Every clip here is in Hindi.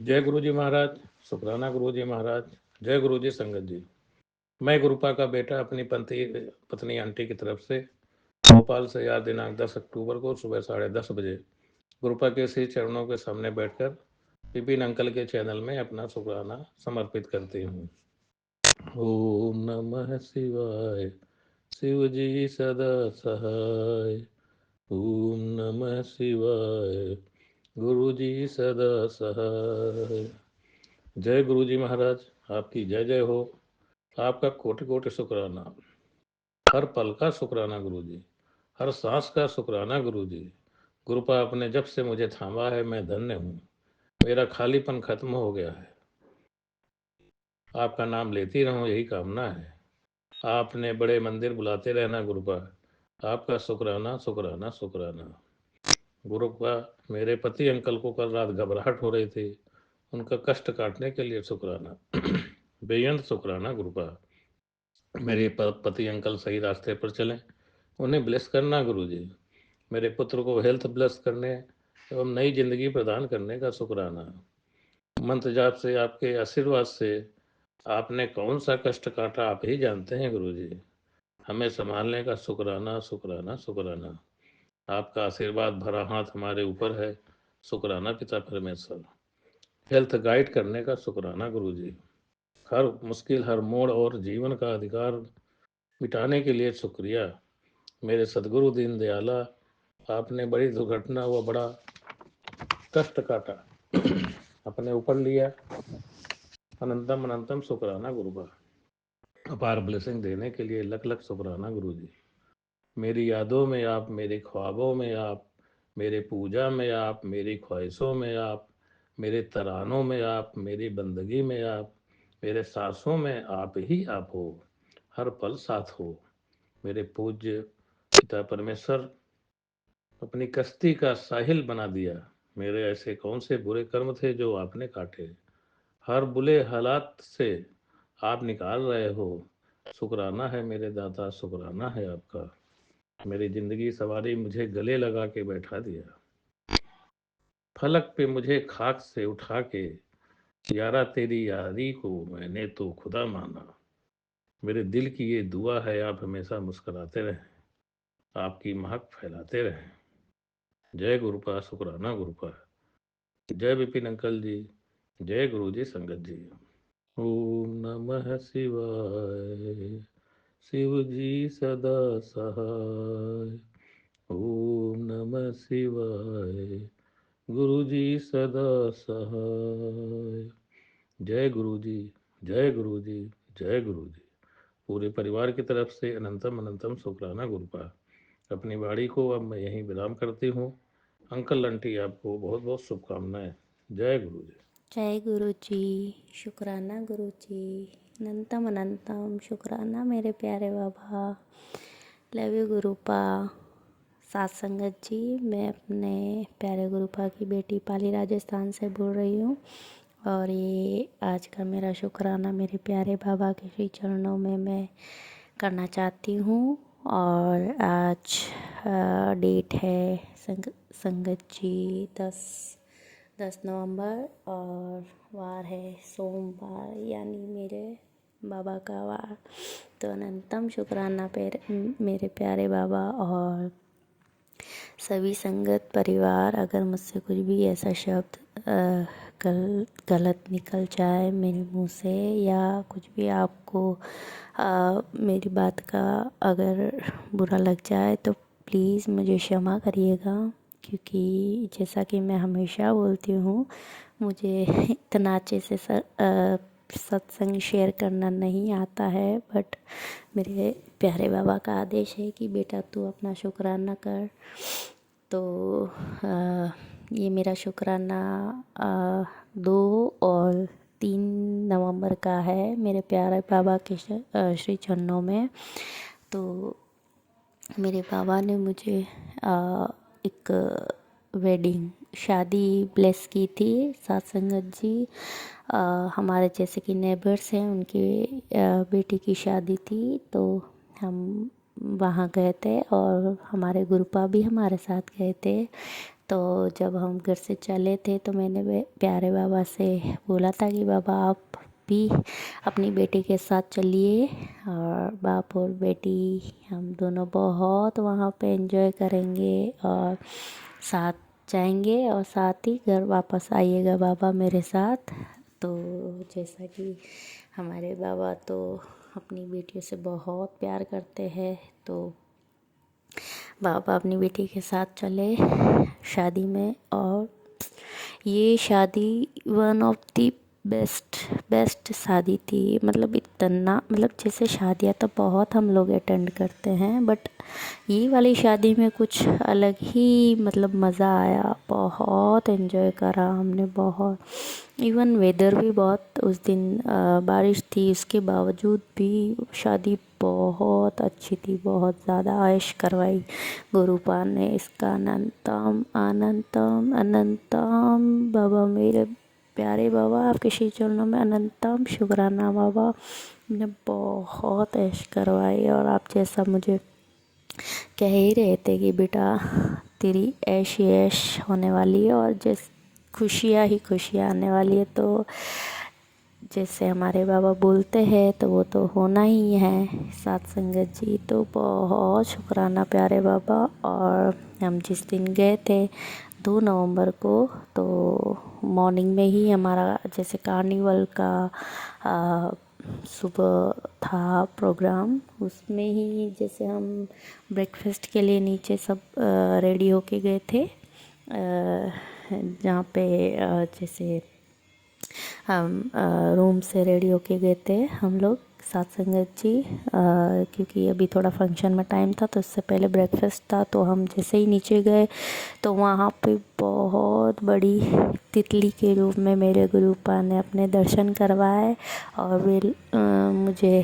जय गुरु जी महाराज, शुक्राना गुरु जी महाराज, जय गुरु जी संगत जी। मैं गुरुपा का बेटा अपनी पत्नी आंटी की तरफ से भोपाल से यार दिनांक 10 अक्टूबर को सुबह 10:30 बजे गुरुपा के श्री चरणों के सामने बैठकर विपिन अंकल के चैनल में अपना शुक्राना समर्पित करती हूँ। ओम नमः शिवाय, शिव जी सदा सहाय। ओम नमः शिवाय, गुरु जी सदा सहाय। जय गुरु जी महाराज, आपकी जय जय हो। आपका कोटि कोटि शुक्राना, हर पल का शुक्राना गुरु जी, हर सांस का शुक्राना गुरु जी। गुरुपा आपने जब से मुझे थामा है मैं धन्य हूँ, मेरा खालीपन खत्म हो गया है। आपका नाम लेती रहूं यही कामना है। आपने बड़े मंदिर बुलाते रहना गुरुपा, आपका शुक्राना शुक्राना शुक्राना। गुरुपा, मेरे पति अंकल को कल रात घबराहट हो रही थी, उनका कष्ट काटने के लिए शुक्राना। बेअंत शुक्राना गुरुपा। मेरे पति अंकल सही रास्ते पर चलें, उन्हें ब्लेस करना गुरु जी। मेरे पुत्र को हेल्थ ब्लेस करने एवं नई जिंदगी प्रदान करने का शुक्राना। मंत्र जाप से, आपके आशीर्वाद से आपने कौन सा कष्ट काटा आप ही जानते हैं गुरु जी। हमें संभालने का शुक्राना शुक्राना शुक्राना। आपका आशीर्वाद भरा हाथ हमारे ऊपर है, शुक्राना पिता परमेश्वर। हेल्थ गाइड करने का शुक्राना गुरु जी। हर मुश्किल, हर मोड़ और जीवन का अधिकार मिटाने के लिए शुक्रिया। मेरे सदगुरु दीन दयाला, आपने बड़ी दुर्घटना व बड़ा कष्ट काटा अपने ऊपर लिया, अनंतम अनंतम शुक्राना गुरुबा। अपार ब्लेसिंग देने के लिए लख लख शुक्राना गुरु जी। मेरी यादों में आप, मेरे ख्वाबों में आप, मेरे पूजा में आप, मेरी ख्वाहिशों में आप, मेरे तरानों में आप, मेरी बंदगी में आप, मेरे सांसों में आप ही आप हो, हर पल साथ हो। मेरे पूज्य पिता परमेश्वर, अपनी कश्ती का साहिल बना दिया। मेरे ऐसे कौन से बुरे कर्म थे जो आपने काटे, हर बुरे हालात से आप निकाल रहे हो। शुक्राना है मेरे दाता, शुक्राना है आपका। मेरी जिंदगी सवारी मुझे गले लगा के बैठा दिया, फलक पे मुझे खाक से उठा के, यारा तेरी यारी को मैंने तो खुदा माना। मेरे दिल की ये दुआ है, आप हमेशा मुस्कुराते रहें, आपकी महक फैलाते रहें। जय गुरुपा, शुक्राना गुरुपा। जय विपिन अंकल जी, जय गुरु जी संगत जी। ओम नमः शिवाय, शिव जी सदा सहाय। ओम नमः शिवाय, गुरु जी सदा सहाय। जय गुरु जी, जय गुरु जी, जय गुरु जी। पूरे परिवार की तरफ से अनंतम अनंतम शुक्राना गुरुपा। अपनी वाणी को अब मैं यहीं विराम करती हूँ। अंकल आंटी, आपको बहुत बहुत शुभकामनाएं। जय गुरु जी। जय गुरु जी, शुक्राना गुरु जी, अनंतम अनंतम शुक्राना मेरे प्यारे बाबा। Love you गुरुपा। साथ संगत जी, मैं अपने प्यारे गुरुपा की बेटी पाली राजस्थान से बोल रही हूँ और ये आज का मेरा शुक्राना मेरे प्यारे बाबा के श्री चरणों में मैं करना चाहती हूँ। और आज डेट है संगत जी 10 नवंबर और वार है सोमवार, यानी मेरे बाबा का वार। तो अनंतम शुक्राना मेरे प्यारे बाबा और सभी संगत परिवार। अगर मुझसे कुछ भी ऐसा शब्द गलत निकल जाए मेरे मुंह से, या कुछ भी आपको मेरी बात का अगर बुरा लग जाए तो प्लीज़ मुझे क्षमा करिएगा, क्योंकि जैसा कि मैं हमेशा बोलती हूँ, मुझे इतना अच्छे से सत्संग शेयर करना नहीं आता है, बट मेरे प्यारे बाबा का आदेश है कि बेटा तू अपना शुक्राना कर। तो ये मेरा शुक्राना 2 और 3 नवंबर का है मेरे प्यारे बाबा के श्री चरणों में। तो मेरे बाबा ने मुझे एक वेडिंग शादी ब्लेस की थी। साथ संगत जी, हमारे जैसे कि नेबर्स हैं, उनकी बेटी की शादी थी, तो हम वहाँ गए थे और हमारे गुरुपा भी हमारे साथ गए थे। तो जब हम घर से चले थे तो मैंने प्यारे बाबा से बोला था कि बाबा आप भी अपनी बेटी के साथ चलिए, और बाप और बेटी हम दोनों बहुत वहाँ पे एंजॉय करेंगे और साथ जाएंगे और साथ ही घर वापस आइएगा बाबा मेरे साथ। तो जैसा कि हमारे बाबा तो अपनी बेटियों से बहुत प्यार करते हैं, तो बाबा अपनी बेटी के साथ चले शादी में। और ये शादी वन ऑफ दी बेस्ट शादी थी। मतलब इतना, मतलब जैसे शादियाँ तो बहुत हम लोग अटेंड करते हैं, बट ये वाली शादी में कुछ अलग ही मतलब मज़ा आया। बहुत एंजॉय करा हमने, बहुत। इवन वेदर भी बहुत उस दिन बारिश थी, उसके बावजूद भी शादी बहुत अच्छी थी। बहुत ज़्यादा ऐश करवाई गुरुपाल ने। इसका अनंतम अनंतम अनंतम बाबा, मेरे प्यारे बाबा, आपके श्री चरणों में अनंतम शुक्राना बाबा। ने बहुत ऐश करवाई, और आप जैसा मुझे कह ही रहे थे कि बेटा तेरी ऐश ही ऐश होने वाली है, और जैसे खुशियाँ ही खुशियाँ आने वाली है। तो जैसे हमारे बाबा बोलते हैं तो वो तो होना ही है साथ संगत जी। तो बहुत शुक्राना प्यारे बाबा। और हम जिस दिन गए थे 2 नवंबर को, तो मॉर्निंग में ही हमारा जैसे कार्निवल का सुबह था प्रोग्राम, उसमें ही जैसे हम ब्रेकफास्ट के लिए नीचे सब रेडी होके गए थे, जहाँ पे जैसे हम रूम से रेडी होके गए थे हम लोग साथ संगत जी, क्योंकि अभी थोड़ा फंक्शन में टाइम था, तो उससे पहले ब्रेकफास्ट था। तो हम जैसे ही नीचे गए तो वहाँ पे बहुत बड़ी तितली के रूप में मेरे गुरुपा ने अपने दर्शन करवाए। और वे मुझे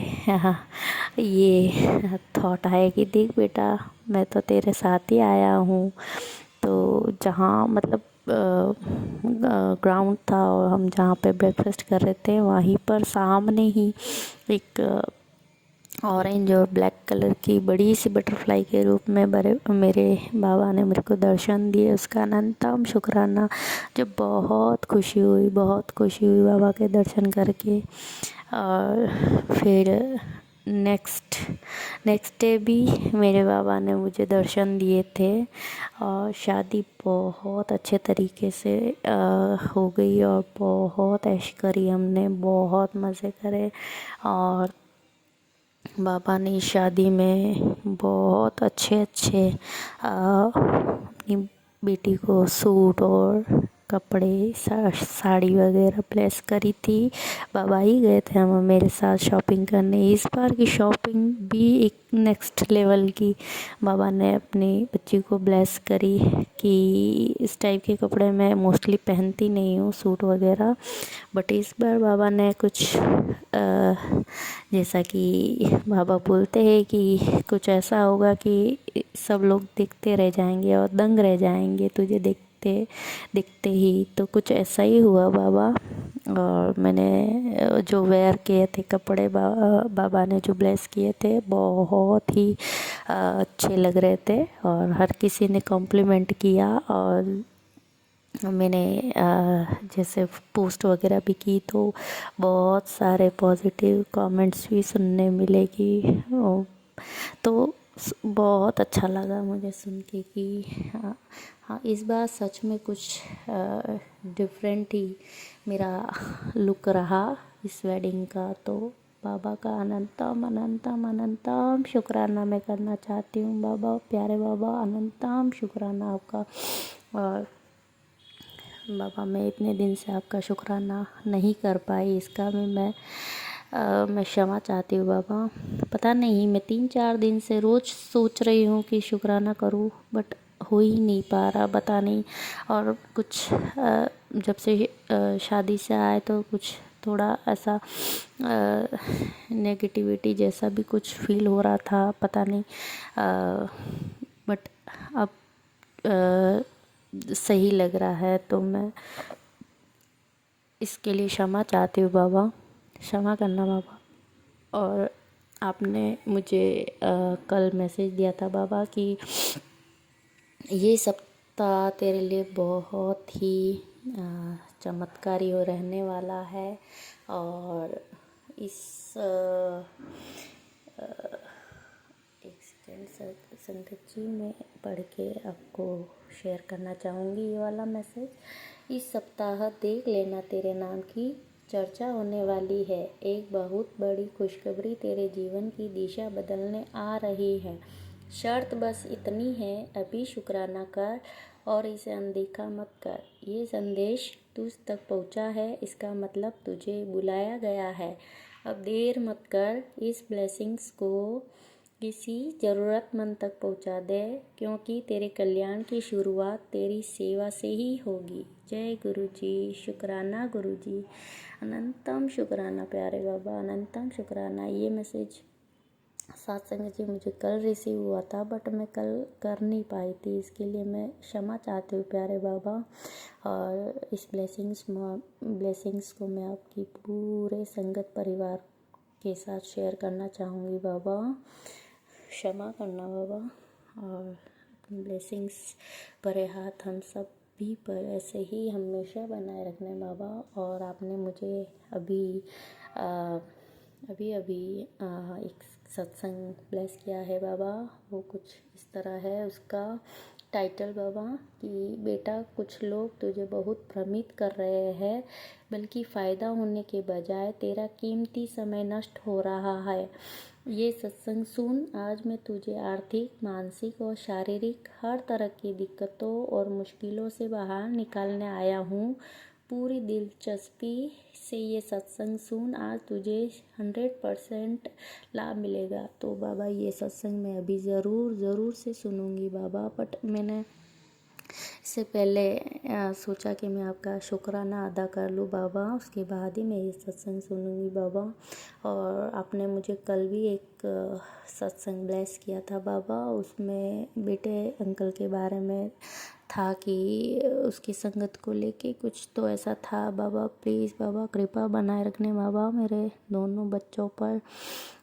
ये थॉट आए कि देख बेटा, मैं तो तेरे साथ ही आया हूँ। तो जहाँ मतलब ग्राउंड था और हम जहाँ पे ब्रेकफास्ट कर रहे थे, वहीं पर सामने ही एक ऑरेंज और ब्लैक कलर की बड़ी सी बटरफ्लाई के रूप में मेरे बाबा ने मेरे को दर्शन दिए। उसका अनंतम शुक्राना। जब बहुत खुशी हुई, बहुत खुशी हुई बाबा के दर्शन करके। और फिर नेक्स्ट डे भी मेरे बाबा ने मुझे दर्शन दिए थे। और शादी बहुत अच्छे तरीके से हो गई, और बहुत ऐश करी हमने, बहुत मज़े करे। और बाबा ने इस शादी में बहुत अच्छे अच्छे अपनी बेटी को सूट और कपड़े साड़ी वगैरह प्लेस करी थी। बाबा ही गए थे हम मेरे साथ शॉपिंग करने। इस बार की शॉपिंग भी एक नेक्स्ट लेवल की बाबा ने अपनी बच्ची को ब्लेस करी कि इस टाइप के कपड़े मैं मोस्टली पहनती नहीं हूँ, सूट वगैरह। बट इस बार बाबा ने कुछ जैसा कि बाबा बोलते हैं कि कुछ ऐसा होगा कि सब लोग देखते रह जाएंगे और दंग रह जाएंगे तुझे देखते देखते ही। तो कुछ ऐसा ही हुआ बाबा। और मैंने जो वेयर किए थे कपड़े, बाबा ने जो ब्लेस किए थे, बहुत ही अच्छे लग रहे थे, और हर किसी ने कॉम्प्लीमेंट किया। और मैंने जैसे पोस्ट वगैरह भी की तो बहुत सारे पॉजिटिव कमेंट्स भी सुनने मिले कि तो बहुत अच्छा लगा मुझे सुन के कि हाँ हाँ, इस बार सच में कुछ डिफरेंट ही मेरा लुक रहा इस वेडिंग का। तो बाबा का अनंतम अनंतम अनंतम शुक्राना मैं करना चाहती हूँ। बाबा, प्यारे बाबा, अनंतम शुक्राना आपका। और बाबा, मैं इतने दिन से आपका शुक्राना नहीं कर पाई, इसका भी मैं क्षमा चाहती हूँ बाबा। पता नहीं, मैं 3-4 दिन से रोज़ सोच रही हूँ कि शुक्राना करूँ, बट हो ही नहीं पा रहा, पता नहीं। और कुछ जब से शादी से आए तो कुछ थोड़ा ऐसा नेगेटिविटी जैसा भी कुछ फील हो रहा था, पता नहीं। बट अब सही लग रहा है, तो मैं इसके लिए क्षमा चाहती हूँ बाबा, क्षमा करना बाबा। और आपने मुझे कल मैसेज दिया था बाबा कि ये सब सप्ताह तेरे लिए बहुत ही चमत्कारी हो रहने वाला है। और इस एक सेकेंड संगत जी, मैं पढ़ के आपको शेयर करना चाहूँगी ये वाला मैसेज। इस सप्ताह देख लेना, तेरे नाम की चर्चा होने वाली है। एक बहुत बड़ी खुशखबरी तेरे जीवन की दिशा बदलने आ रही है। शर्त बस इतनी है, अभी शुक्राना कर और इसे अनदेखा मत कर। ये संदेश तुझ तक पहुंचा है, इसका मतलब तुझे बुलाया गया है। अब देर मत कर, इस ब्लेसिंग्स को किसी ज़रूरतमंद तक पहुंचा दे, क्योंकि तेरे कल्याण की शुरुआत तेरी सेवा से ही होगी। जय गुरु जी। शुक्राना गुरु जी, अनंतम शुक्राना प्यारे बाबा, अनंतम शुक्राना। ये मैसेज सत्संग जी मुझे कल रिसीव हुआ था, बट मैं कल कर नहीं पाई थी, इसके लिए मैं क्षमा चाहती हूँ प्यारे बाबा। और इस ब्लेसिंग्स को मैं आपकी पूरे संगत परिवार के साथ शेयर करना चाहूँगी बाबा, क्षमा करना बाबा। और ब्लेसिंग्स भरे हाथ हम सब भी पर ऐसे ही हमेशा बनाए रखने बाबा। और आपने मुझे अभी एक सत्संग ब्लेस किया है बाबा, वो कुछ इस तरह है उसका टाइटल बाबा कि बेटा, कुछ लोग तुझे बहुत भ्रमित कर रहे हैं, बल्कि फ़ायदा होने के बजाय तेरा कीमती समय नष्ट हो रहा है। ये सत्संग सुन, आज मैं तुझे आर्थिक, मानसिक और शारीरिक हर तरह की दिक्कतों और मुश्किलों से बाहर निकालने आया हूँ। पूरी दिलचस्पी से ये सत्संग सुन, आज तुझे 100% लाभ मिलेगा। तो बाबा ये सत्संग मैं अभी ज़रूर से सुनूंगी बाबा, बट मैंने इससे पहले सोचा कि मैं आपका शुक्राना अदा कर लूँ बाबा, उसके बाद ही मैं ये सत्संग सुनूंगी बाबा। और आपने मुझे कल भी एक सत्संग ब्लेस किया था बाबा, उसमें बेटे अंकल के बारे में था कि उसकी संगत को लेके कुछ तो ऐसा था बाबा। प्लीज़ बाबा कृपा बनाए रखने बाबा, मेरे दोनों बच्चों पर,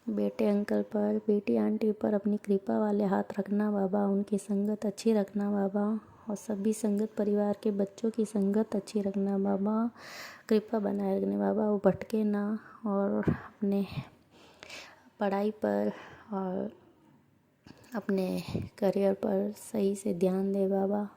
बेटे अंकल पर, बेटी आंटी पर अपनी कृपा वाले हाथ रखना बाबा, उनकी संगत अच्छी रखना बाबा, और सभी संगत परिवार के बच्चों की संगत अच्छी रखना बाबा, कृपा बनाए रखने बाबा, वो भटके ना और अपने पढ़ाई पर और अपने करियर पर सही से ध्यान दे बाबा,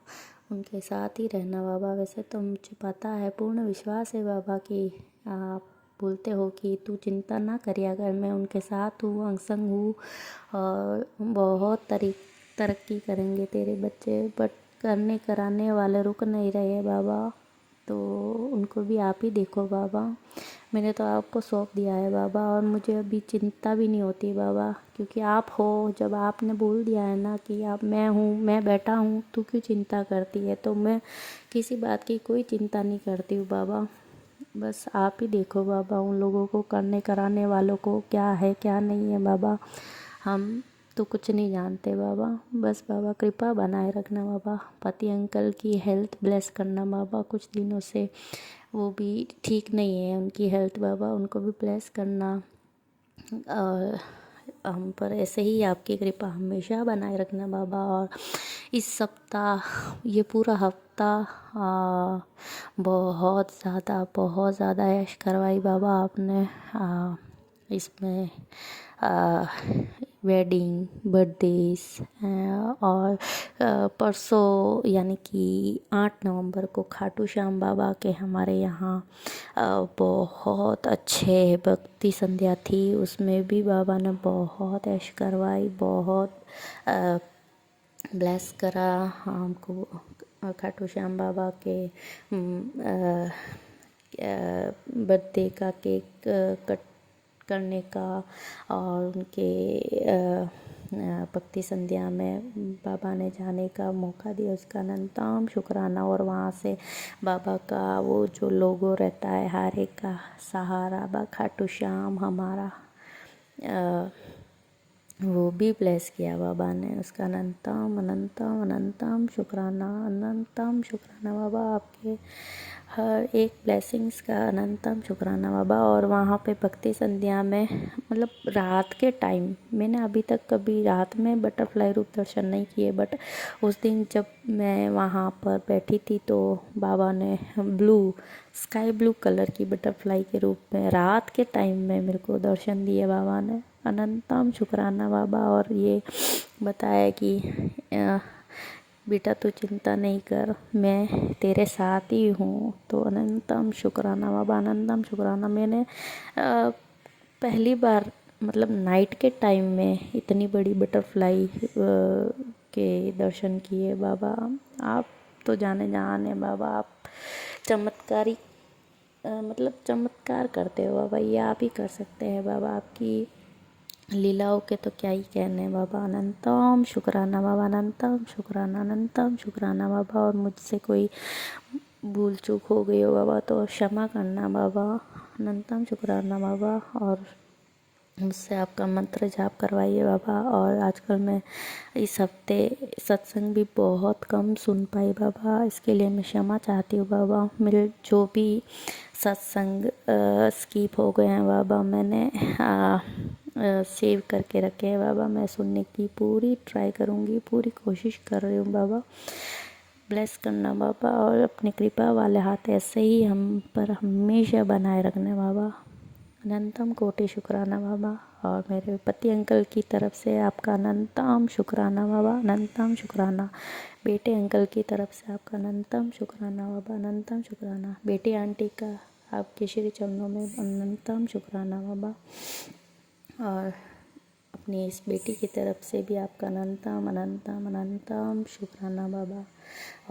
उनके साथ ही रहना बाबा। वैसे तो मुझे पता है, पूर्ण विश्वास है बाबा कि आप बोलते हो कि तू चिंता ना करिए, अगर मैं उनके साथ हूँ, अंग हूँ, और बहुत तरक्की करेंगे तेरे बच्चे। बट कराने वाले रुक नहीं रहे बाबा, तो उनको भी आप ही देखो बाबा। मैंने तो आपको सौंप दिया है बाबा, और मुझे अभी चिंता भी नहीं होती बाबा, क्योंकि आप हो। जब आपने बोल दिया है ना कि आप मैं हूँ, मैं बैठा हूँ, तो क्यों चिंता करती है। तो मैं किसी बात की कोई चिंता नहीं करती हूँ बाबा, बस आप ही देखो बाबा, उन लोगों को कराने वालों को क्या है क्या नहीं है बाबा, हम तो कुछ नहीं जानते बाबा। बस बाबा कृपा बनाए रखना बाबा, पति अंकल की हेल्थ ब्लेस करना बाबा, कुछ दिनों से वो भी ठीक नहीं है उनकी हेल्थ बाबा, उनको भी ब्लेस करना। और हम पर ऐसे ही आपकी कृपा हमेशा बनाए रखना बाबा। और इस सप्ताह, ये पूरा हफ्ता बहुत ज़्यादा ऐश करवाई बाबा आपने। इसमें वेडिंग, बर्थडेज, और परसों यानी कि 8 नवंबर को खाटू श्याम बाबा के हमारे यहाँ बहुत अच्छे भक्ति संध्या थी, उसमें भी बाबा ने बहुत ऐश करवाई, बहुत ब्लेस करा हमको। खाटू श्याम बाबा के बर्थडे का केक कट करने का, और उनके भक्ति संध्या में बाबा ने जाने का मौका दिया, उसका अनंतम शुक्राना। और वहाँ से बाबा का वो जो लोगो रहता है, हारे का सहारा, बा खाटू श्याम हमारा वो भी ब्लेस किया बाबा ने। उसका अनंतम अनंतम अनंतम शुक्राना, अनंतम शुक्राना बाबा, आपके हर एक ब्लेसिंग्स का अनंतम शुक्राना बाबा। और वहाँ पे भक्ति संध्या में, मतलब रात के टाइम, मैंने अभी तक कभी रात में बटरफ्लाई रूप दर्शन नहीं किए, बट उस दिन जब मैं वहाँ पर बैठी थी तो बाबा ने स्काई ब्लू कलर की बटरफ्लाई के रूप में रात के टाइम में मेरे को दर्शन दिए बाबा ने। अनंतम शुक्राना बाबा। और ये बताया कि बेटा तू चिंता नहीं कर, मैं तेरे साथ ही हूँ। तो अनंतम शुक्राना बाबा, अनंतम शुक्राना। मैंने पहली बार, मतलब नाइट के टाइम में इतनी बड़ी बटरफ्लाई के दर्शन किए बाबा। आप तो जाने जहान है बाबा, आप चमत्कारी मतलब चमत्कार करते हो बाबा, ये आप ही कर सकते हैं बाबा। आपकी लीलाओं के तो क्या ही कहने बाबा। अनंतम शुक्राना बाबा, अनंतम शुक्राना, अनंतम शुक्राना बाबा। और मुझसे कोई भूल चूक हो गई हो बाबा तो क्षमा करना बाबा। अनंतम शुक्राना बाबा। और मुझसे आपका मंत्र जाप करवाइए बाबा। और आजकल मैं इस हफ्ते सत्संग भी बहुत कम सुन पाई बाबा, इसके लिए मैं क्षमा चाहती हूँ बाबा। मेरे जो भी सत्संग स्किप हो गए हैं बाबा, मैंने सेव करके रखे हैं बाबा। मैं सुनने की पूरी ट्राई करूँगी, पूरी कोशिश कर रही हूँ बाबा। ब्लेस करना बाबा, और अपनी कृपा वाले हाथ ऐसे ही हम पर हमेशा बनाए रखना बाबा। अनंतम कोटि शुक्राना बाबा। और मेरे पति अंकल की तरफ से आपका अनंतम शुक्राना बाबा, अनंतम शुक्राना। बेटे अंकल की तरफ से आपका अनंतम शुक्राना बाबा, अनंतम शुक्राना। बेटी आंटी का आपके श्री चरणों में अनंतम शुक्राना बाबा। और अपनी इस बेटी की तरफ से भी आपका अनंतम अनंतम अनंतम शुक्राना बाबा।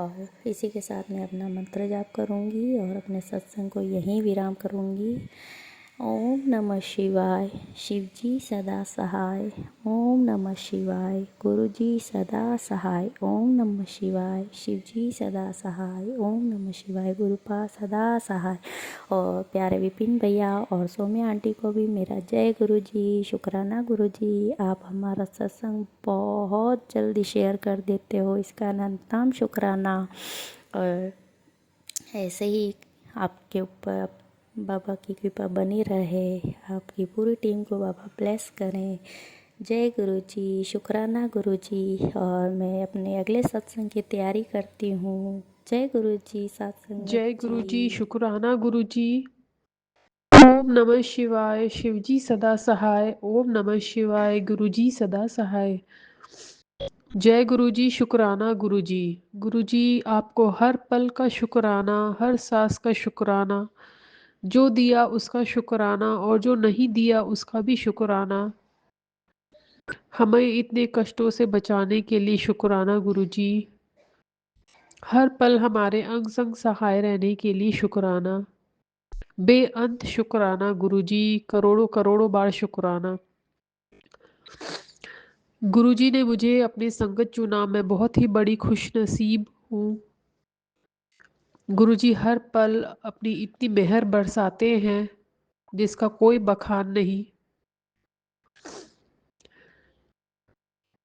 और इसी के साथ मैं अपना मंत्र जाप करूँगी और अपने सत्संग को यहीं विराम करूँगी। ओम नमः शिवाय, शिवजी सदा सहाय। ओम नमः शिवाय, गुरुजी सदा सहाय। ओम नमः शिवाय, शिवजी सदा सहाय। ओम नमः शिवाय, गुरुपा सदा सहाय। और प्यारे विपिन भैया और सौम्या आंटी को भी मेरा जय गुरुजी, शुक्राना गुरुजी। आप हमारा सत्संग बहुत जल्दी शेयर कर देते हो, इसका अनंतम शुक्राना। और ऐसे ही आपके ऊपर बाबा की कृपा बनी रहे, आपकी पूरी टीम को बाबा ब्लेस करें। जय गुरुजी, शुक्राना गुरुजी। और मैं अपने अगले सत्संग की तैयारी करती हूँ। जय गुरुजी, सत्संग जय गुरुजी, जी। शुक्राना गुरुजी। ओम नमः शिवाय, शिवजी सदा सहाय। ओम नमः शिवाय, गुरुजी सदा सहाय। जय गुरुजी, शुक्राना गुरुजी। गुरुजी आपको हर पल का शुक्राना, हर सांस का शुक्राना। जो दिया उसका शुक्राना और जो नहीं दिया उसका भी शुक्राना। हमें इतने कष्टों से बचाने के लिए शुक्राना गुरुजी। हर पल हमारे अंग संग सहाय रहने के लिए शुक्राना। बेअंत शुक्राना गुरुजी, करोड़ों करोड़ों बार शुक्राना। गुरुजी ने मुझे अपने संगत चुना, मैं बहुत ही बड़ी खुशनसीब हूँ। गुरुजी हर पल अपनी इतनी मेहर बरसाते हैं जिसका कोई बखान नहीं।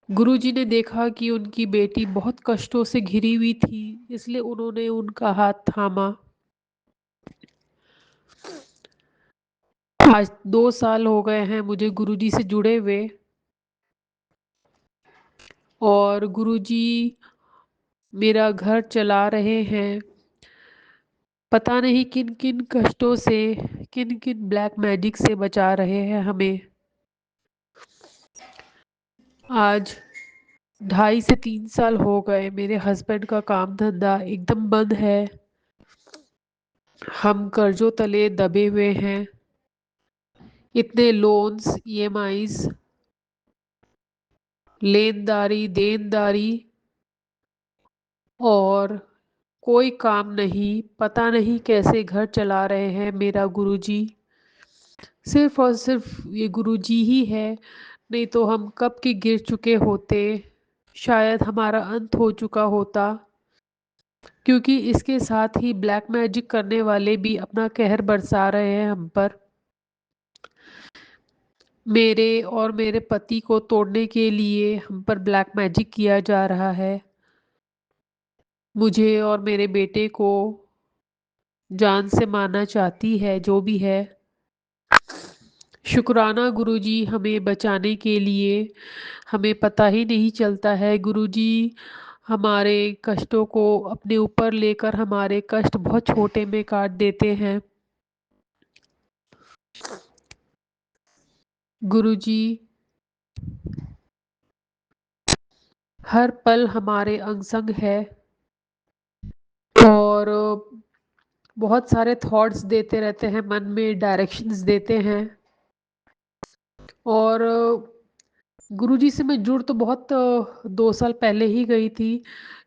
गुरुजी ने देखा कि उनकी बेटी बहुत कष्टों से घिरी हुई थी, इसलिए उन्होंने उनका हाथ थामा। आज 2 साल हो गए हैं मुझे गुरुजी से जुड़े हुए, और गुरुजी मेरा घर चला रहे हैं। पता नहीं किन किन कष्टों से, किन किन ब्लैक मैजिक से बचा रहे हैं हमें। आज 2.5 से 3 साल हो गए, मेरे हस्बैंड का काम धंधा एकदम बंद है। हम कर्जों तले दबे हुए हैं। इतने लोन्स, ईएमआईज, लेनदारी, देनदारी, और कोई काम नहीं। पता नहीं कैसे घर चला रहे हैं मेरा गुरुजी। सिर्फ और सिर्फ ये गुरुजी ही है, नहीं तो हम कब के गिर चुके होते। शायद हमारा अंत हो चुका होता, क्योंकि इसके साथ ही ब्लैक मैजिक करने वाले भी अपना कहर बरसा रहे हैं हम पर। मेरे और मेरे पति को तोड़ने के लिए हम पर ब्लैक मैजिक किया जा रहा है। मुझे और मेरे बेटे को जान से मारना चाहती है जो भी है। शुक्राना गुरुजी हमें बचाने के लिए। हमें पता ही नहीं चलता है गुरुजी, हमारे कष्टों को अपने ऊपर लेकर हमारे कष्ट बहुत छोटे में काट देते हैं। गुरुजी हर पल हमारे अंग संग है और बहुत सारे थॉट्स देते रहते हैं, मन में डायरेक्शंस देते हैं। और गुरुजी से मैं जुड़ तो बहुत 2 साल पहले ही गई थी,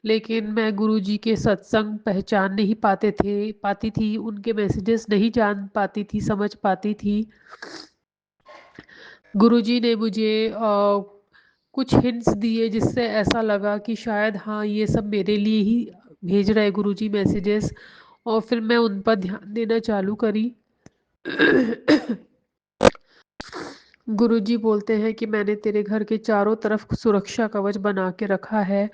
लेकिन मैं गुरुजी के सत्संग पहचान नहीं पाती थी, उनके मैसेजेस नहीं जान पाती थी, समझ पाती थी। गुरुजी ने मुझे कुछ हिंट्स दिए जिससे ऐसा लगा कि शायद हाँ ये सब मेरे लिए ही भेज रहे गुरुजी मैसेजेस, और फिर मैं उन पर ध्यान देना चालू करी। गुरुजी बोलते हैं कि मैंने तेरे घर के चारों तरफ सुरक्षा कवच बना के रखा है,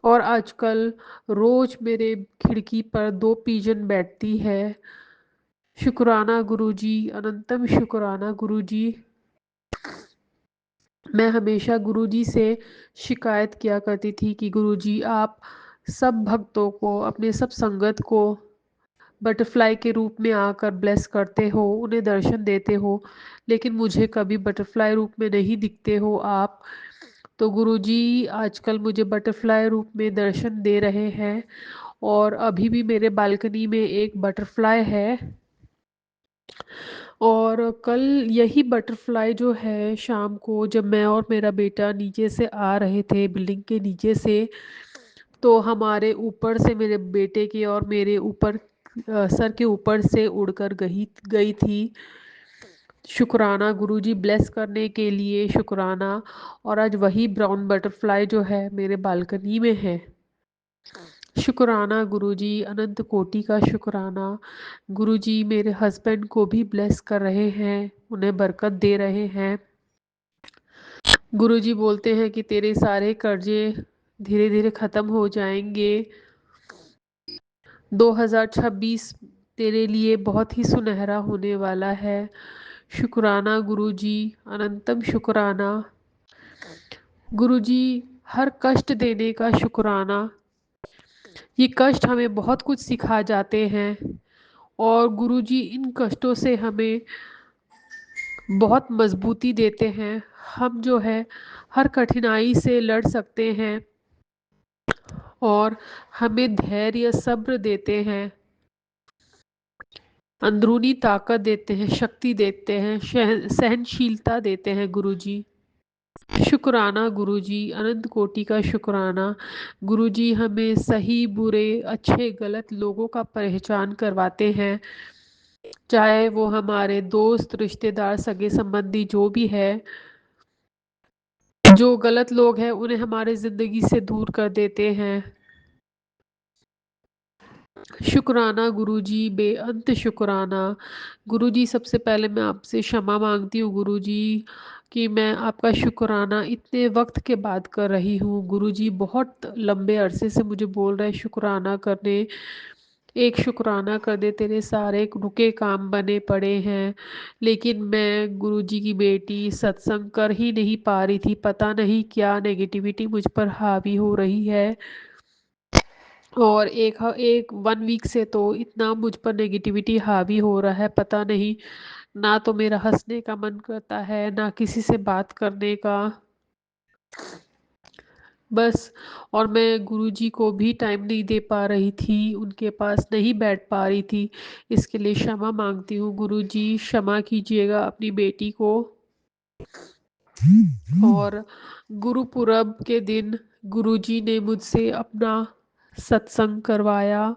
और आजकल रोज मेरे खिड़की पर 2 पिजन बैठती है। शुक्राना गुरुजी, अनंतम शुक्राना गुरुजी। मैं हमेशा गुरुजी से शिकायत किया करती थी कि गुरुजी आप सब भक्तों को, अपने सब संगत को बटरफ्लाई के रूप में आकर ब्लेस करते हो, उन्हें दर्शन देते हो, लेकिन मुझे कभी बटरफ्लाई रूप में नहीं दिखते हो आप। तो गुरुजी आजकल मुझे बटरफ्लाई रूप में दर्शन दे रहे हैं, और अभी भी मेरे बालकनी में एक बटरफ्लाई है। और कल यही बटरफ्लाई जो है, शाम को जब मैं और मेरा बेटा नीचे से आ रहे थे बिल्डिंग के नीचे से, तो हमारे ऊपर से, मेरे बेटे के और मेरे ऊपर सर के ऊपर से उड़कर गई गई थी। शुक्राना गुरुजी, ब्लेस करने के लिए शुक्राना। और आज वही ब्राउन बटरफ्लाई जो है मेरे बालकनी में है। शुक्राना गुरुजी, अनंत कोटि का शुक्राना। गुरुजी मेरे हस्बैंड को भी ब्लेस कर रहे हैं, उन्हें बरकत दे रहे हैं। गुरुजी बोलते हैं कि तेरे सारे कर्जे धीरे धीरे ख़त्म हो जाएंगे। 2026 तेरे लिए बहुत ही सुनहरा होने वाला है। शुक्राना गुरुजी, अनंतम शुक्राना। गुरुजी हर कष्ट देने का शुक्राना। ये कष्ट हमें बहुत कुछ सिखा जाते हैं, और गुरुजी इन कष्टों से हमें बहुत मजबूती देते हैं। हम जो है हर कठिनाई से लड़ सकते हैं, और हमें धैर्य सब्र देते हैं, अंदरूनी ताकत देते हैं, शक्ति देते हैं, सहनशीलता देते हैं गुरुजी। शुक्राना गुरुजी, अनंत कोटि का शुक्राना। गुरुजी हमें सही बुरे, अच्छे गलत लोगों का पहचान करवाते हैं, चाहे वो हमारे दोस्त, रिश्तेदार, सगे संबंधी जो भी है। जो गलत लोग हैं उन्हें हमारे ज़िंदगी से दूर कर देते हैं। शुक्राना गुरुजी, बेअंत शुक्राना। गुरुजी सबसे पहले मैं आपसे क्षमा मांगती हूँ गुरुजी, कि मैं आपका शुक्राना इतने वक्त के बाद कर रही हूँ। गुरुजी बहुत लंबे अरसे से मुझे बोल रहे शुक्राना करने, एक शुक्राना कर दे, तेरे सारे रुके काम बने पड़े हैं। लेकिन मैं गुरुजी की बेटी सत्संग कर ही नहीं पा रही थी। पता नहीं क्या नेगेटिविटी मुझ पर हावी हो रही है, और एक 1 वीक से तो इतना मुझ पर नेगेटिविटी हावी हो रहा है, पता नहीं। ना तो मेरा हंसने का मन करता है, ना किसी से बात करने का, बस। और मैं गुरुजी को भी टाइम नहीं दे पा रही थी, उनके पास नहीं बैठ पा रही थी। इसके लिए क्षमा मांगती हूँ गुरुजी, क्षमा कीजिएगा अपनी बेटी को। और गुरुपुरब के दिन गुरुजी ने मुझसे अपना सत्संग करवाया,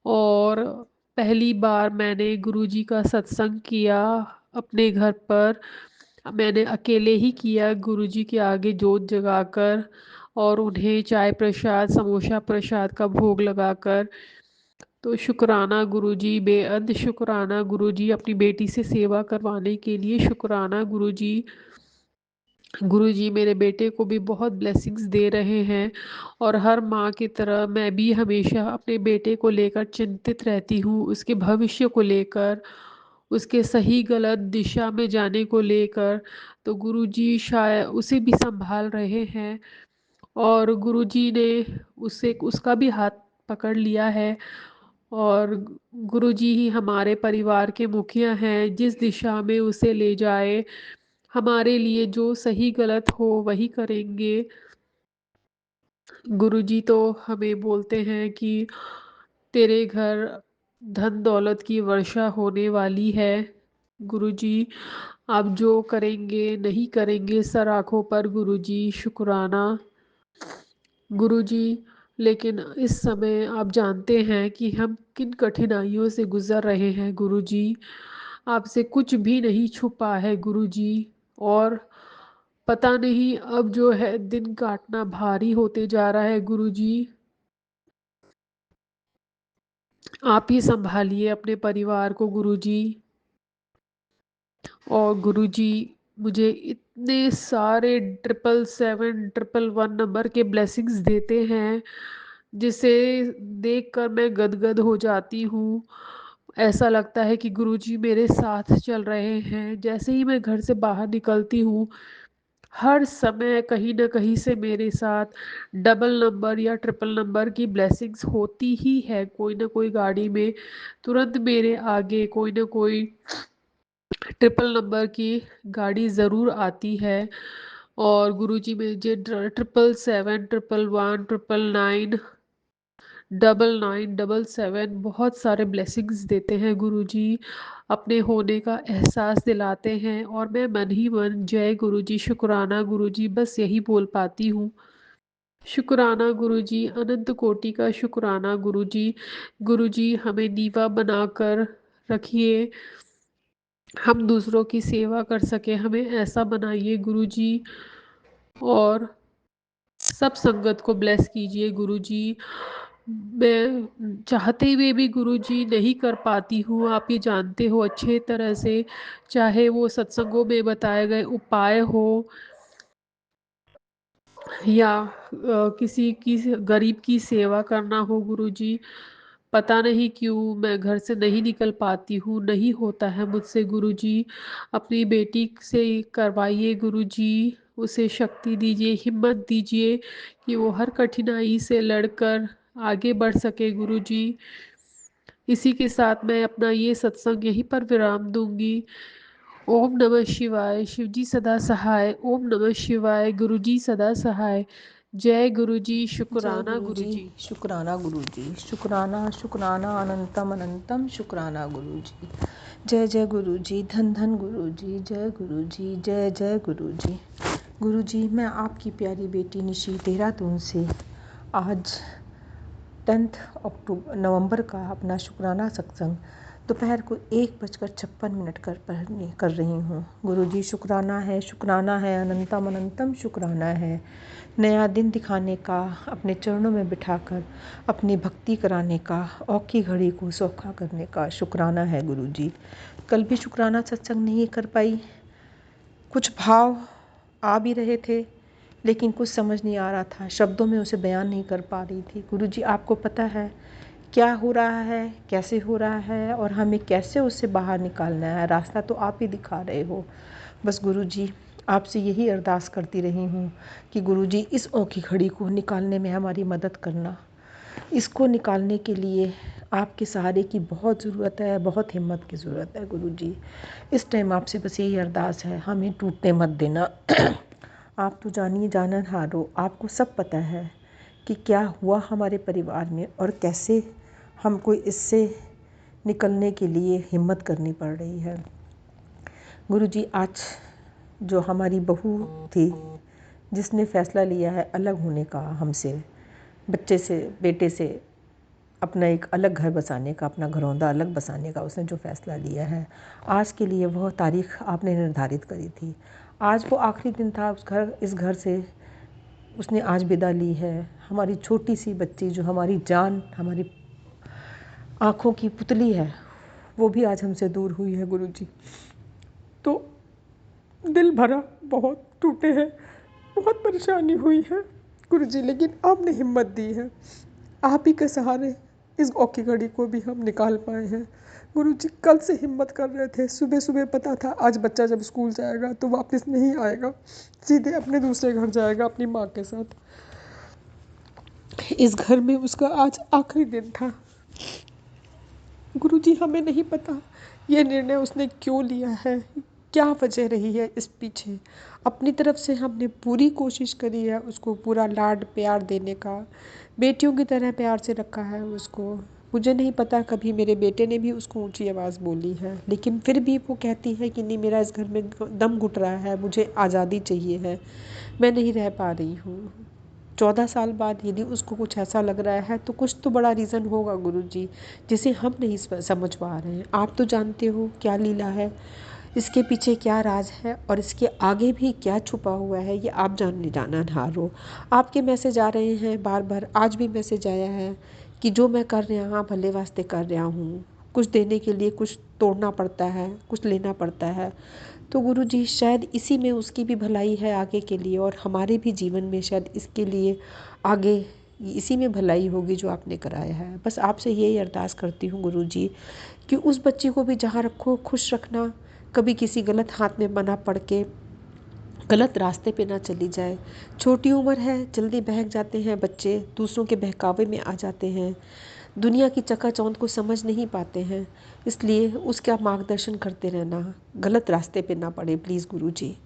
और पहली बार मैंने गुरुजी का सत्संग किया अपने घर पर। मैंने अकेले ही किया, गुरुजी के आगे जोत जगाकर, और उन्हें चाय प्रसाद, समोसा प्रसाद का भोग लगाकर। तो शुक्राना गुरुजी, बेअद शुक्राना गुरुजी, अपनी बेटी से सेवा करवाने के लिए शुक्राना गुरुजी। गुरुजी मेरे बेटे को भी बहुत ब्लेसिंग्स दे रहे हैं और हर माँ की तरह मैं भी हमेशा अपने बेटे को लेकर चिंतित रहती हूँ, उसके भविष्य को लेकर, उसके सही गलत दिशा में जाने को लेकर। तो गुरुजी शायद उसे भी संभाल रहे हैं और गुरुजी ने उसे उसका भी हाथ पकड़ लिया है। और गुरुजी ही हमारे परिवार के मुखिया हैं, जिस दिशा में उसे ले जाए, हमारे लिए जो सही गलत हो वही करेंगे। गुरुजी तो हमें बोलते हैं कि तेरे घर धन दौलत की वर्षा होने वाली है। गुरुजी आप जो करेंगे नहीं करेंगे सर आँखों पर गुरुजी, शुक्राना गुरुजी। लेकिन इस समय आप जानते हैं कि हम किन कठिनाइयों से गुजर रहे हैं गुरुजी। आपसे कुछ भी नहीं छुपा है गुरुजी। और पता नहीं अब जो है दिन काटना भारी होते जा रहा है गुरुजी। आप ही संभालिए अपने परिवार को गुरुजी। और गुरुजी मुझे इतने सारे 777 111 नंबर के ब्लेसिंग्स देते हैं, जिसे देखकर मैं गदगद हो जाती हूँ। ऐसा लगता है कि गुरुजी मेरे साथ चल रहे हैं। जैसे ही मैं घर से बाहर निकलती हूँ, हर समय कहीं ना कहीं से मेरे साथ डबल नंबर या ट्रिपल नंबर की ब्लेसिंग्स होती ही है। कोई ना कोई गाड़ी में तुरंत मेरे आगे कोई ना कोई ट्रिपल नंबर की गाड़ी ज़रूर आती है। और गुरुजी मुझे 777 111 999 999 बहुत सारे ब्लेसिंग्स देते हैं गुरुजी, अपने होने का एहसास दिलाते हैं और मैं मन ही मन जय गुरुजी, शुक्राना गुरुजी बस यही बोल पाती हूँ। शुक्राना गुरुजी, अनंत कोटि का शुक्राना गुरुजी। गुरुजी हमें दीवा बनाकर रखिए, हम दूसरों की सेवा कर सके, हमें ऐसा बनाइए गुरुजी। और सब संगत को ब्लेस कीजिए गुरुजी। मैं चाहते हुए भी गुरुजी नहीं कर पाती हूँ, आप ये जानते हो अच्छे तरह से। चाहे वो सत्संगों में बताए गए उपाय हो या किसी की गरीब की सेवा करना हो गुरुजी, पता नहीं क्यों मैं घर से नहीं निकल पाती हूँ, नहीं होता है मुझसे गुरुजी। अपनी बेटी से करवाइए गुरुजी, उसे शक्ति दीजिए, हिम्मत दीजिए कि वो हर कठिनाई से लड़कर आगे बढ़ सके गुरुजी। इसी के साथ मैं अपना ये सत्संग यहीं पर विराम दूंगी। ओम नमः शिवाय, शिवजी सदा सहाय। ओम नमः शिवाय, गुरुजी सदा सहाय। जय गुरुजी, जय शुक्राना गुरुजी, गुरुजी। शुक्राना गुरुजी, शुक्राना शुक्राना अनंतम अनंतम शुक्राना गुरुजी। जय जय गुरुजी, धन धन गुरुजी, जय गुरुजी, जय जय गुरुजी। गुरुजी मैं आपकी प्यारी बेटी निशी देहरादून से आज 10 नवंबर का अपना शुक्राना सत्संग दोपहर को 1:56 कर रही हूँ। गुरुजी शुक्राना है अनंतम अनंतम शुक्राना है। नया दिन दिखाने का, अपने चरणों में बिठाकर अपनी भक्ति कराने का, औखी घड़ी को सौखा करने का शुक्राना है गुरुजी। कल भी शुक्राना सत्संग नहीं कर पाई, कुछ भाव आ भी रहे थे लेकिन कुछ समझ नहीं आ रहा था, शब्दों में उसे बयान नहीं कर पा रही थी। गुरुजी आपको पता है क्या हो रहा है, कैसे हो रहा है और हमें कैसे उससे बाहर निकालना है, रास्ता तो आप ही दिखा रहे हो। बस गुरुजी आपसे यही अरदास करती रही हूँ कि गुरुजी इस औखी घड़ी को निकालने में हमारी मदद करना। इसको निकालने के लिए आपके सहारे की बहुत ज़रूरत है, बहुत हिम्मत की ज़रूरत है गुरुजी। इस टाइम आपसे बस यही अरदास है, हमें टूटने मत देना। आप तो जानिए जाननहार हो, आपको सब पता है कि क्या हुआ हमारे परिवार में और कैसे हमको इससे निकलने के लिए हिम्मत करनी पड़ रही है। गुरुजी आज जो हमारी बहू थी जिसने फ़ैसला लिया है अलग होने का हमसे, बच्चे से, बेटे से, अपना एक अलग घर बसाने का, अपना घरौंदा अलग बसाने का उसने जो फ़ैसला लिया है, आज के लिए वह तारीख़ आपने निर्धारित करी थी। आज वो आखिरी दिन था इस घर से उसने आज विदा ली है। हमारी छोटी सी बच्ची जो हमारी जान, हमारी आँखों की पुतली है वो भी आज हमसे दूर हुई है गुरुजी। तो दिल भरा, बहुत टूटे हैं, बहुत परेशानी हुई है गुरुजी, लेकिन आपने हिम्मत दी है। आप ही के सहारे इस औखी घड़ी को भी हम निकाल पाए हैं गुरुजी। कल से हिम्मत कर रहे थे, सुबह सुबह पता था आज बच्चा जब स्कूल जाएगा तो वापस नहीं आएगा, सीधे अपने दूसरे घर जाएगा अपनी माँ के साथ। इस घर में उसका आज आखिरी दिन था गुरुजी। हमें नहीं पता ये निर्णय उसने क्यों लिया है, क्या वजह रही है इस पीछे। अपनी तरफ से हमने पूरी कोशिश करी है उसको पूरा लाड प्यार देने का, बेटियों की तरह प्यार से रखा है उसको। मुझे नहीं पता कभी मेरे बेटे ने भी उसको ऊंची आवाज़ बोली है, लेकिन फिर भी वो कहती है कि नहीं, मेरा इस घर में दम घुट रहा है, मुझे आज़ादी चाहिए है, मैं नहीं रह पा रही हूँ। 14 साल बाद यदि उसको कुछ ऐसा लग रहा है तो कुछ तो बड़ा रीज़न होगा गुरुजी, जिसे हम नहीं समझ पा रहे हैं। आप तो जानते हो क्या लीला है, इसके पीछे क्या राज है और इसके आगे भी क्या छुपा हुआ है, ये आप जाननहार हो। आपके मैसेज आ रहे हैं बार बार, आज भी मैसेज आया है कि जो मैं कर रहा हूँ भले वास्ते कर रहा हूँ, कुछ देने के लिए कुछ तोड़ना पड़ता है, कुछ लेना पड़ता है। तो गुरुजी शायद इसी में उसकी भी भलाई है आगे के लिए, और हमारे भी जीवन में शायद इसके लिए आगे इसी में भलाई होगी जो आपने कराया है। बस आपसे यही अरदास करती हूँ गुरुजी कि उस बच्ची को भी जहाँ रखो खुश रखना, कभी किसी गलत हाथ में बना पड़ के गलत रास्ते पे ना चली जाए। छोटी उम्र है, जल्दी बहक जाते हैं बच्चे, दूसरों के बहकावे में आ जाते हैं, दुनिया की चकाचौंध को समझ नहीं पाते हैं, इसलिए उसका मार्गदर्शन करते रहना, गलत रास्ते पे ना पड़े प्लीज़ गुरुजी।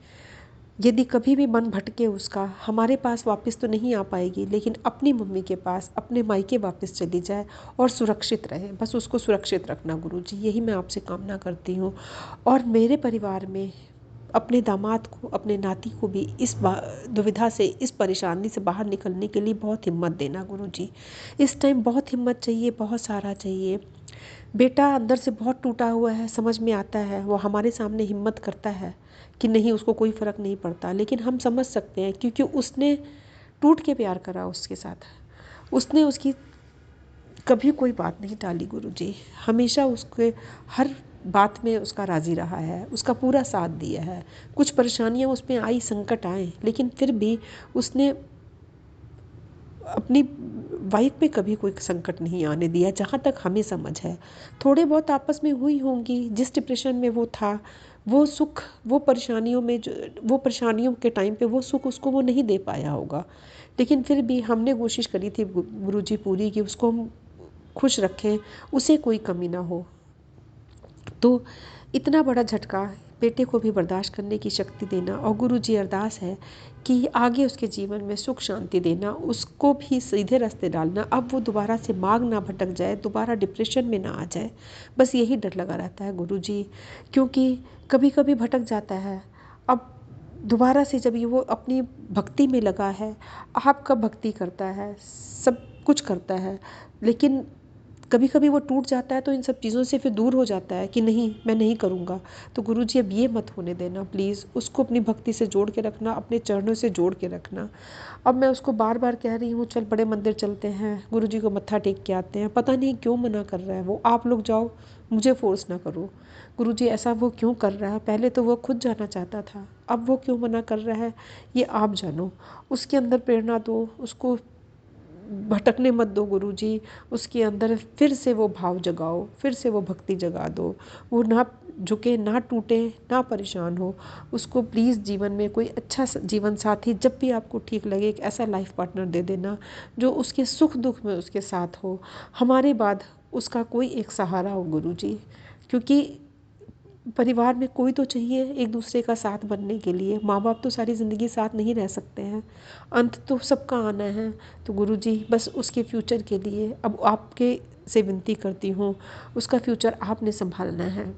यदि कभी भी मन भटके उसका, हमारे पास वापस तो नहीं आ पाएगी, लेकिन अपनी मम्मी के पास, अपने मायके वापस चली जाए और सुरक्षित रहे। बस उसको सुरक्षित रखना गुरुजी, यही मैं आपसे कामना करती हूँ। और मेरे परिवार में अपने दामाद को, अपने नाती को भी इस दुविधा से, इस परेशानी से बाहर निकलने के लिए बहुत हिम्मत देना गुरुजी। इस टाइम बहुत हिम्मत चाहिए, बहुत सारा चाहिए। बेटा अंदर से बहुत टूटा हुआ है, समझ में आता है, वो हमारे सामने हिम्मत करता है कि नहीं उसको कोई फ़र्क नहीं पड़ता, लेकिन हम समझ सकते हैं क्योंकि उसने टूट के प्यार करा उसके साथ। उसने उसकी कभी कोई बात नहीं टाली गुरुजी, हमेशा उसके हर बात में उसका राज़ी रहा है, उसका पूरा साथ दिया है। कुछ परेशानियाँ उस पर आई, संकट आए, लेकिन फिर भी उसने अपनी वाइफ पे कभी कोई संकट नहीं आने दिया, जहाँ तक हमें समझ है। थोड़े बहुत आपस में हुई होंगी, जिस डिप्रेशन में वो था, वो सुख, वो परेशानियों में वो परेशानियों के टाइम पे वो सुख उसको वो नहीं दे पाया होगा, लेकिन फिर भी हमने कोशिश करी थी गुरुजी पूरी कि उसको हम खुश रखें, उसे कोई कमी ना हो। तो इतना बड़ा झटका बेटे को भी बर्दाश्त करने की शक्ति देना, और गुरुजी अरदास है कि आगे उसके जीवन में सुख शांति देना, उसको भी सीधे रास्ते डालना, अब वो दोबारा से मार्ग ना भटक जाए, दोबारा डिप्रेशन में ना आ जाए। बस यही डर लगा रहता है गुरुजी, क्योंकि कभी कभी भटक जाता है। अब दोबारा से जब ये वो अपनी भक्ति में लगा है, आपका भक्ति करता है, सब कुछ करता है, लेकिन कभी कभी वो टूट जाता है तो इन सब चीज़ों से फिर दूर हो जाता है कि नहीं मैं नहीं करूँगा। तो गुरुजी अब ये मत होने देना प्लीज़, उसको अपनी भक्ति से जोड़ के रखना, अपने चरणों से जोड़ के रखना। अब मैं उसको बार बार कह रही हूँ चल बड़े मंदिर चलते हैं, गुरुजी को मत्था टेक के आते हैं, पता नहीं क्यों मना कर रहा है वो। आप लोग जाओ, मुझे फोर्स ना करो गुरुजी, ऐसा वो क्यों कर रहा है। पहले तो वो खुद जाना चाहता था, अब वो क्यों मना कर रहा है ये आप जानो। उसके अंदर प्रेरणा दो, उसको भटकने मत दो गुरुजी, उसके अंदर फिर से वो भाव जगाओ, फिर से वो भक्ति जगा दो। वो ना झुके, ना टूटे, ना परेशान हो। उसको प्लीज़ जीवन में कोई अच्छा जीवन साथी जब भी आपको ठीक लगे, एक ऐसा लाइफ पार्टनर दे देना जो उसके सुख दुख में उसके साथ हो। हमारे बाद उसका कोई एक सहारा हो गुरुजी, क्योंकि परिवार में कोई तो चाहिए एक दूसरे का साथ बनने के लिए। माँ बाप तो सारी ज़िंदगी साथ नहीं रह सकते हैं, अंत तो सबका आना है। तो गुरुजी बस उसके फ्यूचर के लिए अब आपके से विनती करती हूँ, उसका फ्यूचर आपने संभालना है।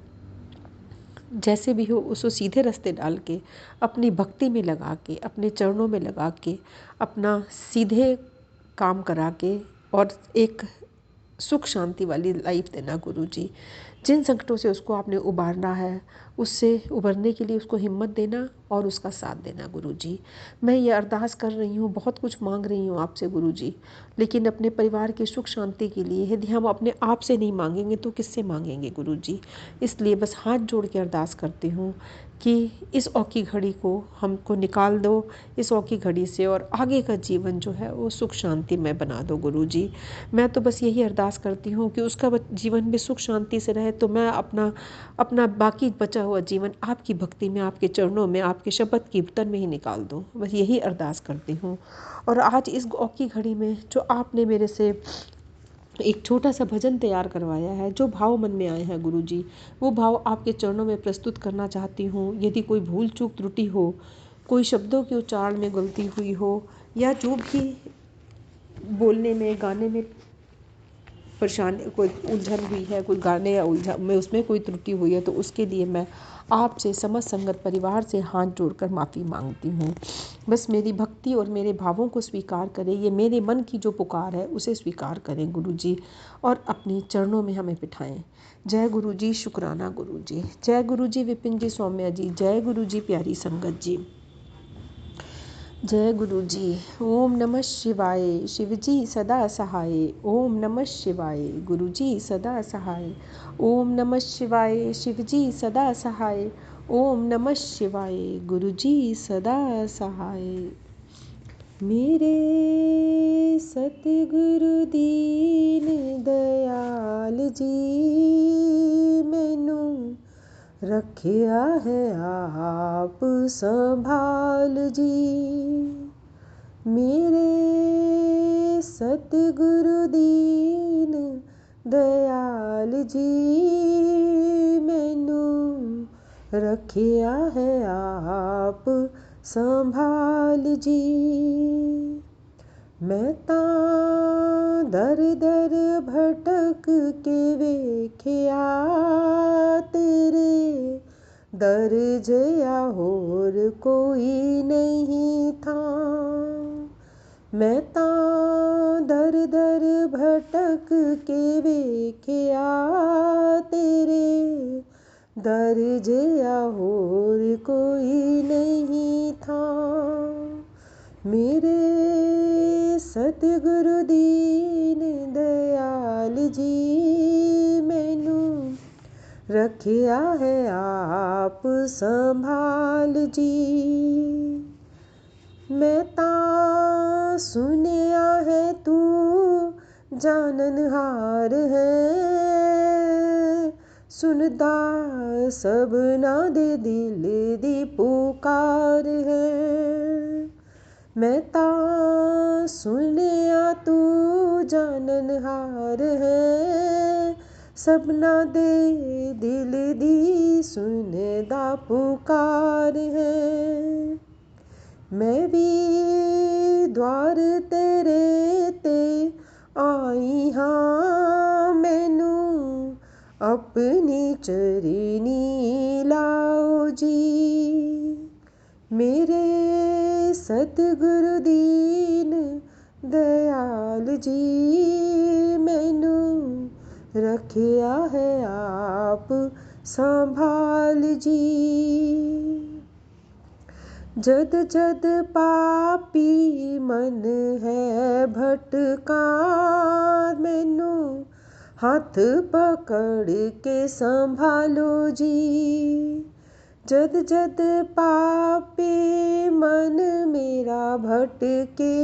जैसे भी हो उसको सीधे रास्ते डाल के, अपनी भक्ति में लगा के, अपने चरणों में लगा के, अपना सीधे काम करा के, और एक सुख शांति वाली लाइफ देना गुरु जी। जिन संकटों से उसको आपने उबारना है, उससे उबरने के लिए उसको हिम्मत देना और उसका साथ देना गुरु जी। मैं ये अरदास कर रही हूँ, बहुत कुछ मांग रही हूँ आपसे गुरु जी, लेकिन अपने परिवार की सुख शांति के लिए यदि हम अपने आप से नहीं मांगेंगे तो किससे मांगेंगे गुरु जी। इसलिए बस हाथ जोड़ के अरदास करती हूँ कि इस औखी घड़ी को हमको निकाल दो, इस औखी घड़ी से, और आगे का जीवन जो है वो सुख शांति में बना दो गुरु जी। मैं तो बस यही अरदास करती हूँ कि उसका जीवन भी सुख शांति से रहे, तो मैं अपना बाकी बचा हुआ जीवन आपकी भक्ति में, आपके चरणों में, आपके शब्द कीर्तन में ही निकाल दूँ। बस यही अरदास करती हूँ। और आज इस औखी घड़ी में जो आपने मेरे से एक छोटा सा भजन तैयार करवाया है, जो भाव मन में आए हैं गुरु जी, वो भाव आपके चरणों में प्रस्तुत करना चाहती हूँ। यदि कोई भूल चूक त्रुटि हो, कोई शब्दों के उच्चारण में गलती हुई हो, या जो भी बोलने में, गाने में परेशानी, कोई उलझन हुई है, कोई गाने या उलझन में उसमें कोई त्रुटि हुई है, तो उसके लिए मैं आपसे समस्त संगत परिवार से हाथ जोड़कर माफ़ी मांगती हूँ। बस मेरी भक्ति और मेरे भावों को स्वीकार करें, ये मेरे मन की जो पुकार है उसे स्वीकार करें गुरु जी, और अपने चरणों में हमें बिठाएं। जय गुरु जी, शुक्राना गुरु जी। जय गुरु जी, विपिन जी, सौम्या जी। जय गुरु जी, प्यारी संगत जी। जय गुरु जी। ओम नमः शिवाय। शिव जी सदा सहाय। ओम नमः शिवाय। गुरु जी सदा सहाय। ओम नमः शिवाय। शिव जी सदा सहाय। ओम नमः शिवाय। गुरु जी सदा सहाय। मेरे सतगुरु दीन दयाल जी, मैनू रखिया है आप संभाल जी। मेरे सतगुरु दीन दयाल जी, मैनू रखिया है आप संभाल जी। मैं तां दर दर भटक के वेखिया, तेरे दर जया होर कोई नहीं था। मैं तां दर दर भटक के वेखिया, तेरे दर जया होर कोई नहीं था। मेरे सतगुरु दीन दयाल जी, मैनू रखिया है आप संभाल जी। मैं तां सुनिया है तू जाननहार है, सुनदा सबना दे दिल दी पुकार है। मैं तां सुनिया तू जाननहार है, सबना दे दिल दी सुनदा पुकार है। मैं भी द्वार तेरे ते आई हाँ, मैनू अपनी चरनी लाओ जी। मेरे सतगुरु दीन दयाल जी, मैनू रखिया है आप संभाल जी। जद जद पापी मन है भटका, मैनू हाथ पकड़ के संभालो जी। जद जद पापी मन मेरा भटके,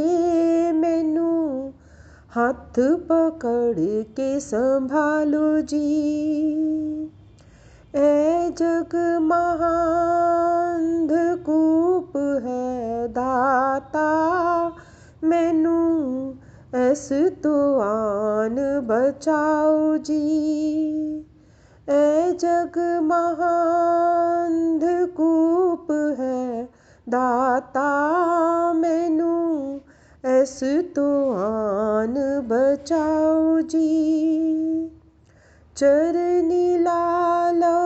मैनू हाथ पकड़ के संभालो जी। ऐ जग महाअंधकूप है दाता, मैनू ऐस तो आन बचाओ जी। ऐ जग महाअंधकूप है दाता, मैनू ऐस तो आन बचाओ जी। चरनी लालो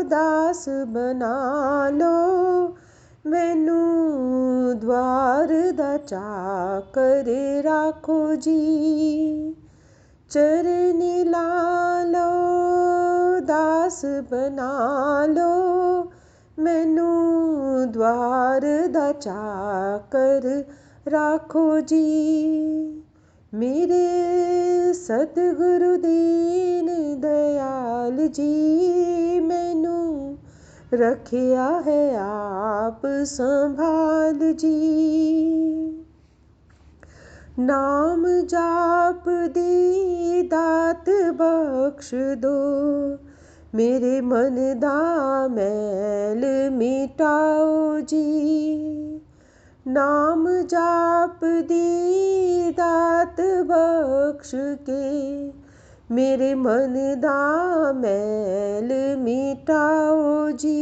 दास बना लो, मैनू द्वार दा चाकर राखो जी। चरनी लालो दास बना लो, मैनू द्वार दा चाकर राखो जी। मेरे सतगुरु दीन दयाल जी, मैनू रखिया है आप संभाल जी। नाम जाप दी दात बख्श दो, मेरे मन दा मैल मिटाओ जी। नाम जाप दी दात बख्श के, मेरे मन दा मैल मिटाओ जी।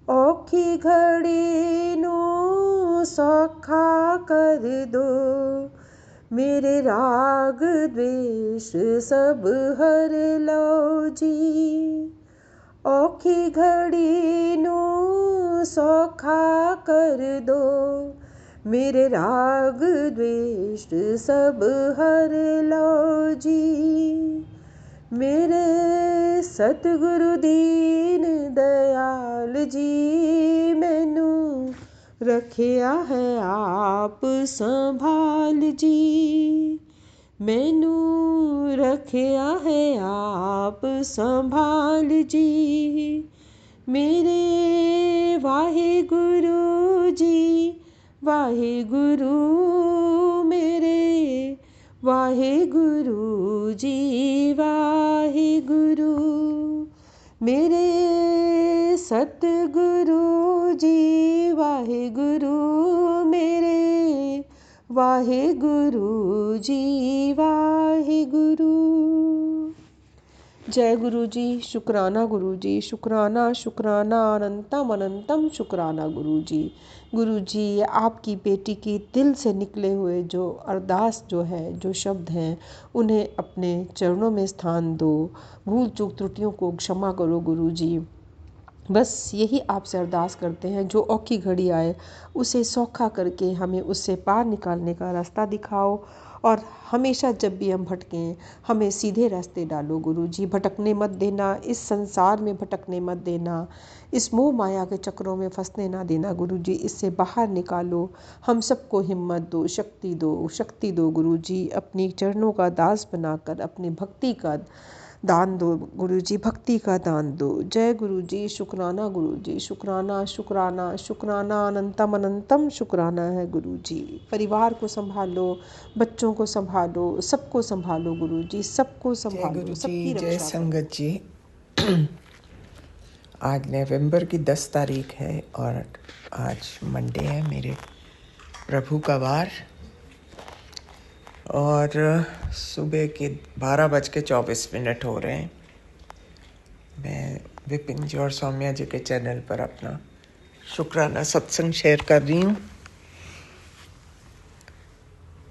औखी घड़ी नू सौखा कर दो, मेरे राग द्वेष सब हर लो जी। औखी घड़ी नू सौखा कर दो, मेरे राग द्वेष सब हर लो जी। मेरे सतगुरु दीन दयाल जी, मैनू रखिया है आप संभाल जी। मैनू रखिया है आप संभाल जी। मेरे वाहिगुरु जी वाहिगुरु, मेरे वाहिगुरु जी वाहिगुरु। मेरे सतगुरु जी वाहिगुरु, मेरे वाहिगुरु जी वाहिगुरु। जय गुरु जी। शुक्राना गुरु जी, शुक्राना शुक्राना अनंतम अनंतम शुक्राना गुरु जी। गुरु जी, आपकी बेटी की दिल से निकले हुए जो अरदास जो है, जो शब्द हैं, उन्हें अपने चरणों में स्थान दो। भूल चूक त्रुटियों को क्षमा करो गुरु जी। बस यही आपसे अरदास करते हैं, जो औखी घड़ी आए उसे सौखा करके हमें उससे पार निकालने का रास्ता दिखाओ। और हमेशा जब भी हम भटकें, हमें सीधे रास्ते डालो गुरु जी। भटकने मत देना, इस संसार में भटकने मत देना, इस मोह माया के चक्रों में फंसने ना देना गुरु जी। इससे बाहर निकालो, हम सबको हिम्मत दो, शक्ति दो गुरु जी। अपनी चरणों का दास बनाकर अपनी भक्ति का दान दो गुरु जी, भक्ति का दान दो। जय गुरु जी। शुक्राना गुरु जी, शुक्राना शुक्राना शुक्राना अनंतम अनंतम शुक्राना है गुरु जी। परिवार को संभालो, बच्चों को संभालो, सबको संभालो गुरु जी, सबको जय संभालो, गुरु सबकी जी, जय रक्षा करो। संगत जी। आज नवंबर की 10 तारीख है और आज मंडे है, मेरे प्रभु का वार। और सुबह के 12:24 हो रहे हैं। मैं विपिन जी और सौम्या जी के चैनल पर अपना शुक्राना सत्संग शेयर कर रही हूँ।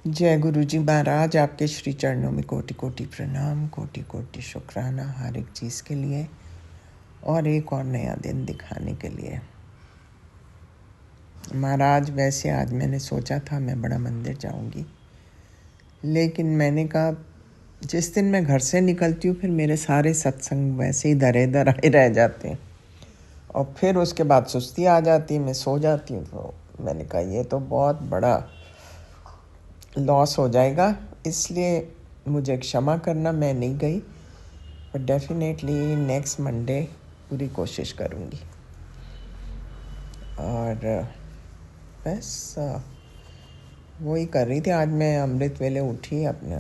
जय गुरु जी महाराज, आपके श्री चरणों में कोटि कोटि प्रणाम, कोटि कोटि शुक्राना हर एक चीज़ के लिए और एक और नया दिन दिखाने के लिए। महाराज, वैसे आज मैंने सोचा था मैं बड़ा मंदिर जाऊंगी, लेकिन मैंने कहा जिस दिन मैं घर से निकलती हूँ फिर मेरे सारे सत्संग वैसे ही धरे धराए रह जाते हैं और फिर उसके बाद सुस्ती आ जाती है, मैं सो जाती हूँ। तो मैंने कहा ये तो बहुत बड़ा लॉस हो जाएगा, इसलिए मुझे क्षमा करना, मैं नहीं गई। बट डेफिनेटली नेक्स्ट मंडे पूरी कोशिश करूँगी। और बस वही कर रही थी। आज मैं अमृत वेले उठी, अपना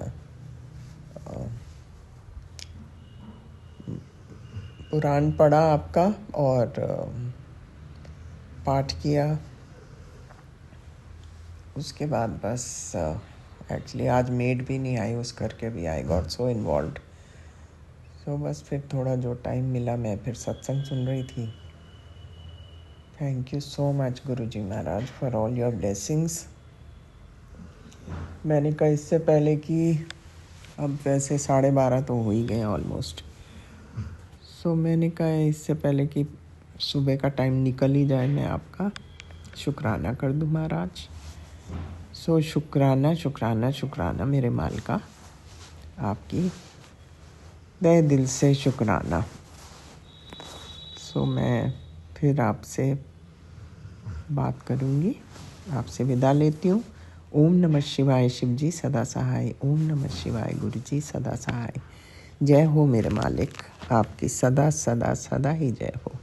पुराण पढ़ा आपका और पाठ किया। उसके बाद बस एक्चुअली आज मेड भी नहीं आई, उस करके भी आई गॉट सो इन्वॉल्व्ड। सो बस फिर थोड़ा जो टाइम मिला मैं फिर सत्संग सुन रही थी। Thank you so much Guru ji Maharaj for all your blessings. मैंने कहा इससे पहले कि अब वैसे 12:30 तो हो ही गए ऑलमोस्ट। सो मैंने कहा इससे पहले कि सुबह का टाइम निकल ही जाए, मैं आपका शुक्राना कर दूं महाराज। सो शुक्राना शुक्राना शुक्राना मेरे मालिका, आपकी तहे दिल से शुक्राना। सो मैं फिर आपसे बात करूँगी, आपसे विदा लेती हूँ। ओम नमः शिवाय, शिव जी सदा सहाय। ओम नमः शिवाय, गुरु जी सदा सहाय। जय हो मेरे मालिक, आपकी सदा सदा सदा ही जय हो।